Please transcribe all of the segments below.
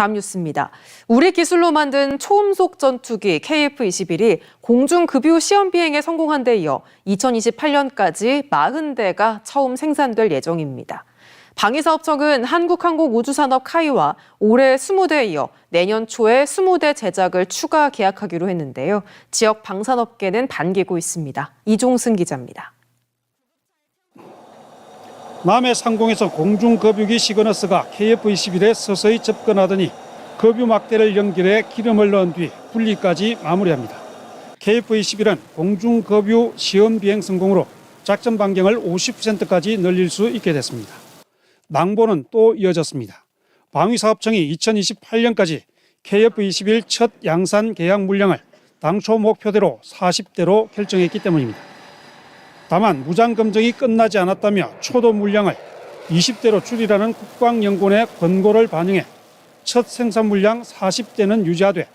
다음 뉴스입니다. 우리 기술로 만든 초음속 전투기 KF-21이 공중급유 시험 비행에 성공한 데 이어 2028년까지 40대가 처음 생산될 예정입니다. 방위사업청은 한국항공우주산업 카이와 올해 20대에 이어 내년 초에 20대 제작을 추가 계약하기로 했는데요. 지역 방산업계는 반기고 있습니다. 이종승 기자입니다. 남해 상공에서 공중급유기 시그너스가 KF-21에 서서히 접근하더니 급유 막대를 연결해 기름을 넣은 뒤 분리까지 마무리합니다. KF-21은 공중급유 시험 비행 성공으로 작전 반경을 50%까지 늘릴 수 있게 됐습니다. 낭보는 또 이어졌습니다. 방위사업청이 2028년까지 KF-21 첫 양산 계약 물량을 당초 목표대로 40대로 결정했기 때문입니다. 다만 무장 검증이 끝나지 않았다며 초도 물량을 20대로 줄이라는 국방연구원의 권고를 반영해 첫 생산 물량 40대는 유지하되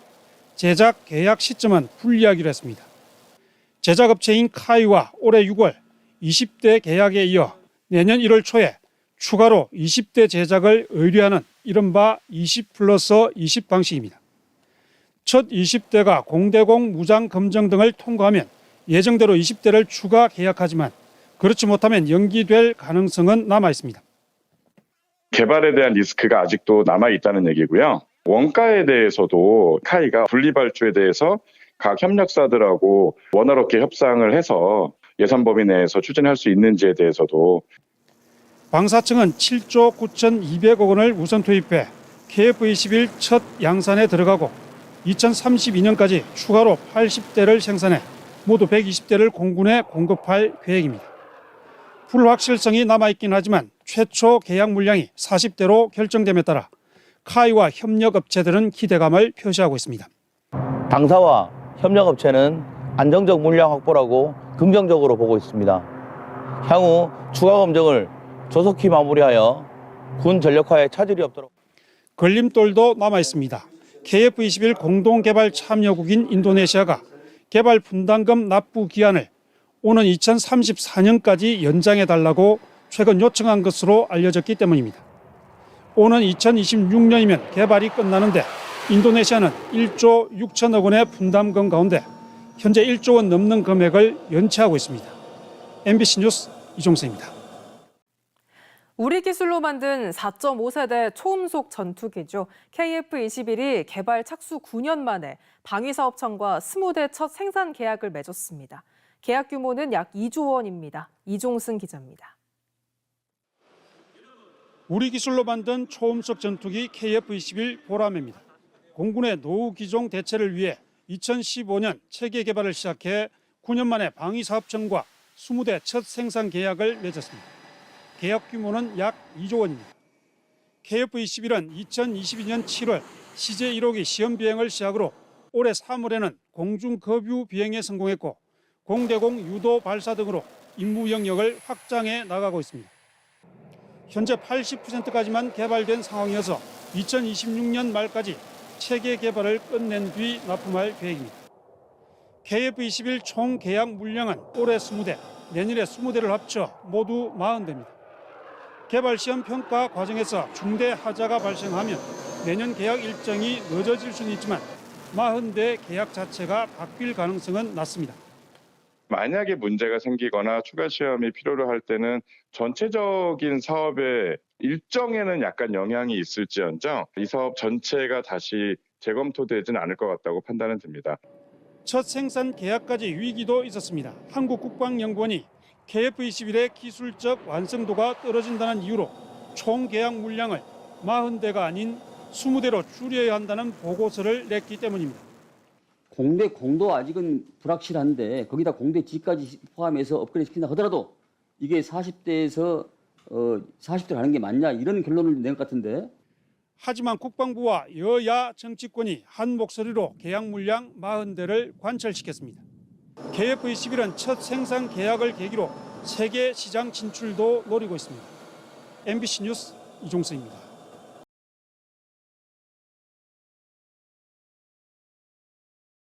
제작 계약 시점은 분리하기로 했습니다. 제작업체인 카이와 올해 6월 20대 계약에 이어 내년 1월 초에 추가로 20대 제작을 의뢰하는 이른바 20+20 방식입니다. 첫 20대가 공대공 무장 검증 등을 통과하면 예정대로 20대를 추가 계약하지만 그렇지 못하면 연기될 가능성은 남아 있습니다. 개발에 대한 리스크가 아직도 남아 있다는 얘기고요. 원가에 대해서도 카이가 분리발주에 대해서 각 협력사들하고 원활하게 협상을 해서 예산 범위 내에서 추진할 수 있는지에 대해서도 방사청은 7조 9,200억 원을 우선 투입해 KF-21 첫 양산에 들어가고 2032년까지 추가로 80대를 생산해 모두 120대를 공군에 공급할 계획입니다. 불확실성이 남아있긴 하지만 최초 계약 물량이 40대로 결정됨에 따라 카이와 협력업체들은 기대감을 표시하고 있습니다. 당사와 협력업체는 안정적 물량 확보라고 긍정적으로 보고 있습니다. 향후 추가 검증을 조속히 마무리하여 군 전력화에 차질이 없도록. 걸림돌도 남아있습니다. KF-21 공동개발 참여국인 인도네시아가 개발 분담금 납부 기한을 오는 2034년까지 연장해달라고 최근 요청한 것으로 알려졌기 때문입니다. 오는 2026년이면 개발이 끝나는데 인도네시아는 1조 6천억 원의 분담금 가운데 현재 1조 원 넘는 금액을 연체하고 있습니다. MBC 뉴스 이종세입니다. 우리 기술로 만든 4.5세대 초음속 전투기죠. KF-21이 개발 착수 9년 만에 방위사업청과 20대 첫 생산 계약을 맺었습니다. 계약 규모는 약 2조 원입니다. 이종승 기자입니다. 우리 기술로 만든 초음속 전투기 KF-21 보라매입니다. 공군의 노후 기종 대체를 위해 2015년 체계 개발을 시작해 9년 만에 방위사업청과 20대 첫 생산 계약을 맺었습니다. 계약 규모는 약 2조 원입니다. KF-21은 2022년 7월 CJ 1호기 시험 비행을 시작으로 올해 3월에는 공중급유 비행에 성공했고 공대공 유도 발사 등으로 임무 영역을 확장해 나가고 있습니다. 현재 80%까지만 개발된 상황이어서 2026년 말까지 체계 개발을 끝낸 뒤 납품할 계획입니다. KF-21 총 계약 물량은 올해 20대, 내년에 20대를 합쳐 모두 40대입니다. 개발 시험 평가 과정에서 중대 하자가 발생하면 내년 계약 일정이 늦어질 수는 있지만 40대 계약 자체가 바뀔 가능성은 낮습니다. 만약에 문제가 생기거나 추가 시험이 필요로 할 때는 전체적인 사업의 일정에는 약간 영향이 있을지언정 이 사업 전체가 다시 재검토되지는 않을 것 같다고 판단은 듭니다. 첫 생산 계약까지 위기도 있었습니다. 한국국방연구원이 KF-21의 기술적 완성도가 떨어진다는 이유로 총 계약 물량을 40대가 아닌 20대로 줄여야 한다는 보고서를 냈기 때문입니다. 공대 공도 아직은 불확실한데 거기다 공대 G까지 포함해서 업그레이드 시킨다 하더라도 이게 40대에서 40대로 가는 게 맞냐 이런 결론을 낸 것 같은데. 하지만 국방부와 여야 정치권이 한 목소리로 계약 물량 40대를 관철시켰습니다. KF-21은 첫 생산 계약을 계기로 세계 시장 진출도 노리고 있습니다. MBC 뉴스 이종승입니다.